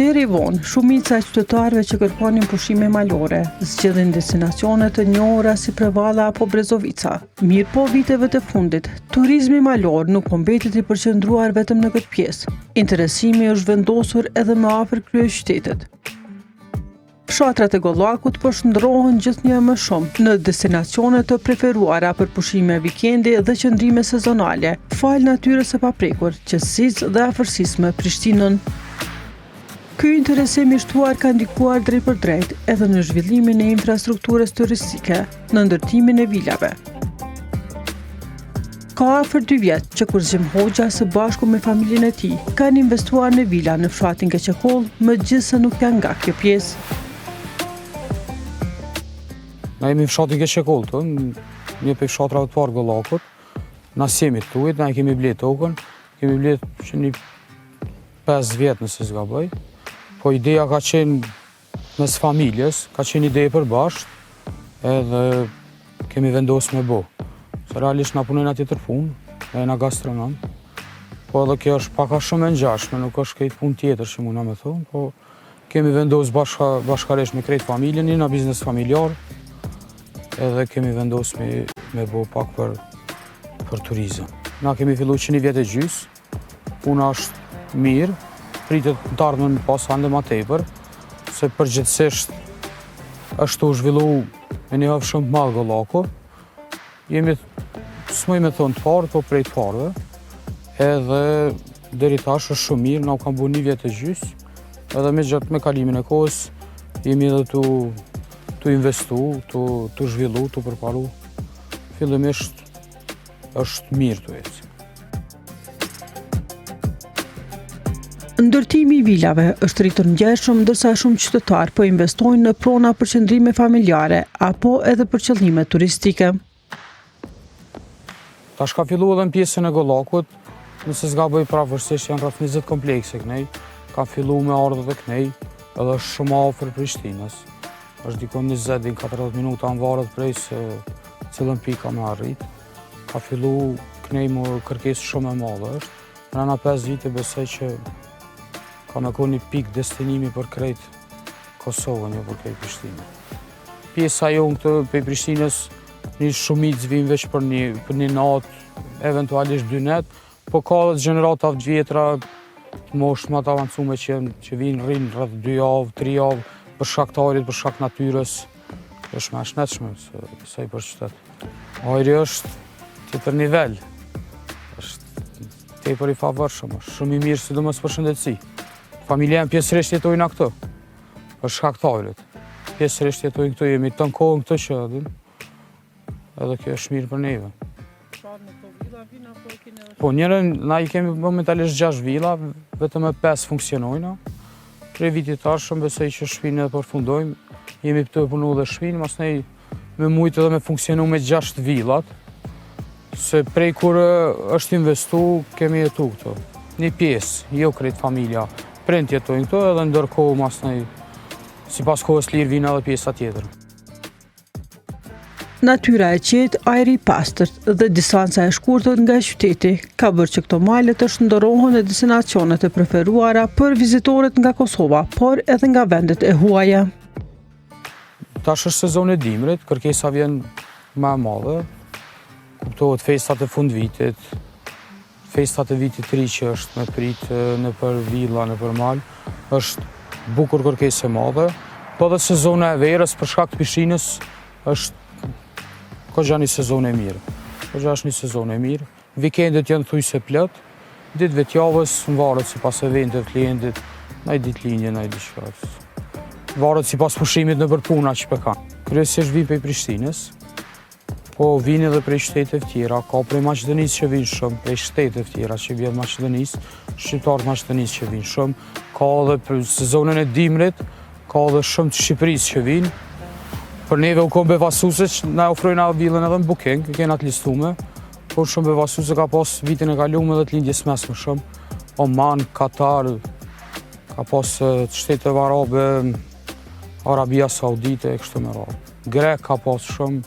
Deri vonë, shumica e qytetarëve që kërkonin pushime malore zgjedhin destinacione të njohura si Prevalla apo Brezovica. Mirëpo viteve të fundit, turizmi malor nuk po mbetet i përqendruar vetëm në këtë pjesë. Interesimi është vendosur edhe më afër kryeqytetit. Fshatrat e Gollakut po shndrohen gjithnjë më shumë në destinacione të preferuara për pushime vikendi dhe qëndrime sezonale, fal natyrës së paprekur, qetësisë dhe afërsisë me Prishtinën. Ky interesim i shtuar ka ndikuar drejt për drejt edhe në zhvillimin e infrastrukturës turistike, në ndërtimin e vilave. Ka afër 2 vjet që Kurzim Hoxha së bashku me familjen e tij kanë investuar në vila në fshatin Keqekull, megjithëse nuk janë nga kjo pjesë. Na jemi fshatin Keqekull, një prej fshatrave të parë Gollakut. Na jemi tuaj, na kemi blet tokën, kemi blet që një 5 vjet nëse s'gaboj. Po ideja ka qenë mes familjes, ka qenë ide e përbashkët, edhe kemi vendosur me bo. Se realisht na punojnë atje tjetër punë, e na gastronom. Po edhe kjo është pak a shumë e ngjashme, nuk është këtë punë tjetër që mundna me thonë, po kemi vendosur bashkërisht me krejt familjen, një biznes familjar, edhe kemi vendosur me bo pak për turizëm. Na kemi filluar që 1 vjet e gjys, puna është mirë, pritet të ardhmen pas ande ma tepër, se përgjithsisht është u zhvillu me një hap shumë të madh Gollaku. Jemi, s'moj me thonë të parë, po prej të parëve, edhe deri tash është shumë mirë, na u kam bu 1 vjet e gjys, edhe me kalimin e kohës, jemi edhe tu investu, tu zhvillu, tu përparu. Fillimisht është mirë tu eci. Ndërtimi i vilave është rritur ngjeshëm, ndërsa shumë qytetarë po investojnë në prona për qëndrime familjare apo edhe për qëllime turistike. Tash ka fillu edhe në pjesën e Gollakut, nëse s'gaboj pravarësisht janë rreth 20 komplekse kënej, ka fillu me ardhur edhe kënej, edhe është shumë afër Prishtinës. Është dikon 20-40 minuta në varet prej se cilën pikë ka me arrit. Ka fillu kënej më kërkesë shumë e madhe është. Rana 5 vite besoj që ka me konë një pikë destinimi për krejt Kosovën, jo për krejt Prishtinë. Pjesa jonë këtë për Prishtinës një shumicë vim veç për një natë, eventualisht 2 net, po ka dhe gjenerata vjetra të moshë më të avancume që vinë rrinë rrëth 2 javë, 3 javë, për shkaktarit, për shkak natyrës, është me shnetshme, se i për qytet. Ajri është tjetër nivel, është tepër i favorshëm, është shumë i mirë sidomos për shëndetësi. Familja janë pjesërisht jetojnë këto, për shkaktarit. Pjesërisht jetojnë këto, jemi të në kohën këto që edhe kjo është mirë për neve. Po njërën, na i kemi momentalisht 6 vila, vetëm e 5 funksionojnë. Prej vitit tashëm besoj që shpinë edhe përfundojmë, jemi të punu dhe shpinë, mas nej me mujtë edhe me funksionu me 6 vilat, se prej kur është investu, kemi jetu këto. Një pjesë, jo krejt familja, prind jetojnë këto edhe ndërkohë mas nej, si pas kohës lirë vinë edhe pjesa tjetër. Natyra e qetë, ajri i pastërt dhe distanca e shkurtër nga qyteti ka bërë që këto male të shndërrohen në destinacionet e preferuara për vizitorët nga Kosova, por edhe nga vendet e huaja. Tash është sezon e dimrit, kërkesa vjen më e madhe, kuptohet festat e fund vitit, festat e vitit ri që është me prit në për villa, në për mal, është bukur kërkesë e madhe, po dhe sezona e verës për shkak të pishinës është Kogja një sezon e mirë. Kogja është një sezon e mirë. Vikendet janë thujse plot, ditëve të javës varet sipas eventit, klientit, na i ditë linje, na i diçka. Varet sipas pushimit në përpuna që kanë. Kryesisht vinë prej Prishtinës, po vinë edhe prej shteteve tjera, ka prej Maqedonisë që vinë shumë, prej shteteve tjera që vjen Maqedonisë, shqiptarët Maqedonisë që vinë shumë, ka edhe për sezonën e dimrit, ka edhe shumë të Shqipërisë që vinë. Për neve u kom bevasuse që na ofrojnë villën edhe në booking, kena të listume, por shumë bevasuse ka pas vitin e kalume dhe të lindjes mesme shumë. Oman, Katar, ka pas të shteteve arabe, Arabia Saudite, kështu me radhë. Grek ka pas shumë,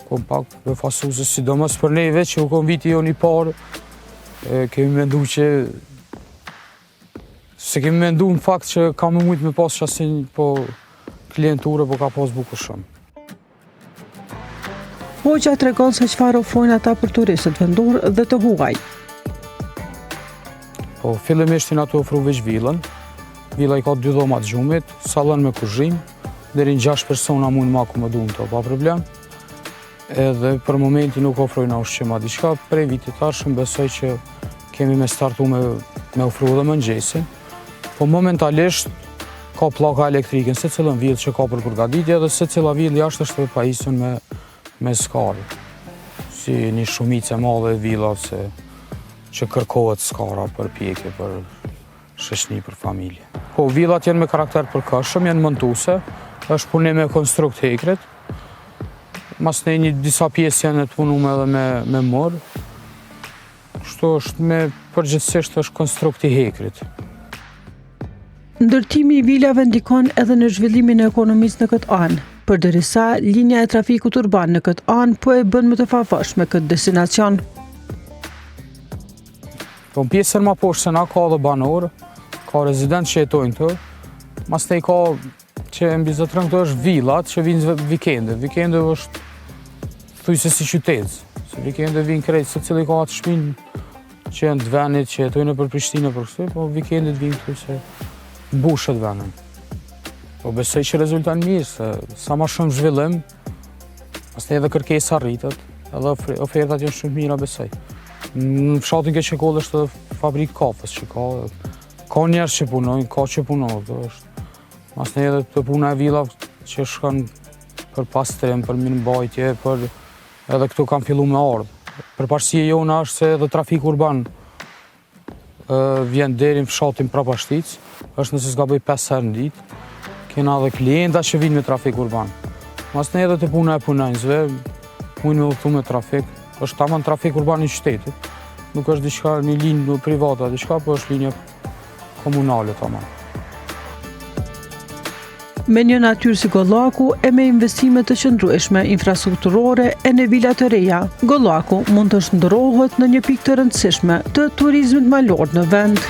kom pak bevasuse, sidomos për neve që u kom viti jo një parë, kemi mendu që Se kemi mendu në fakt që ka më mujtë me pas shasin po klienture, po ka pas bukur shumë. Hoxha tregon se çfarë ofrojnë ata për turistët vendor dhe të huaj. Po fillimisht na të ofru veç villën. Villa i ka 2 dhoma të gjumit, sallon me kuzhinë, deri në 6 persona mund ma ku më duan to, pa problem. Edhe për momentin nuk ofrojnë ushqim a diçka, prej vitit të ardhshëm besoj që kemi me startu me ofru dhe mëngjesin. Po momentalisht ka pllaka elektrike se cilën villë që ka për përgatitje dhe se cila villë jashtë është e pajisur me skarë. Si një shumicë e madhe e villat që kërkohet skara për pjekje, për shoqëni, për familje. Po villat janë me karakter përkohshëm, janë montuese, është punim me konstrukt hekret. Mas në disa pjesë janë të punuar edhe me mur. Kështu është përgjithsisht është konstrukt i hekrit. Ndërtimi i vilave ndikon edhe në zhvillimin e ekonomisë në këtë anë, përderisa linja e trafikut urban në këtë anë po e bën më të favorshme këtë destinacion. Po në pjesën më poshtë se na ka dhe banor, ka rezident që jetojnë të, mas ne ka që mbi zotërën këto është villat që vinë vikende. Vikende është thujse si qytet, se vikende vinë krejt se cili ka atë shpinë që janë të venit, që jetojnë për Prishtinë për kështu, po vikendet vinë këtu se bushet venën. Po besoj që rezulton mirë, se sa ma shumë zhvillim, pastaj edhe kërkesa rritet, edhe ofertat janë shumë mira besoj. Në fshatin Keqekull është edhe fabrikë kafës që ka njerëz që punojnë, ka që punojnë. Pastaj edhe të puna e villave që shkon për pastrim, për mirëmbajtje, edhe këtu kanë filluar me ardhë. Përparësia jona është se edhe trafik urban vjen deri në fshatin Prapashtic, është nëse s'ka bëj 5 herë në ditë. Kena edhe klienta që vinë me trafik urban. Pastaj edhe të puna e punonjësve, mund me udhëtu me trafik. Është tamam trafik urban i qytetit. Nuk është diçka një linjë private, diçka, po është linja komunale tamam. Me një natyrë si Gollaku e me investime të qëndrueshme infrastrukturore e në vila të reja, Gollaku mund të shndërrohet në një pikë të rëndësishme të turizmit malor në vend.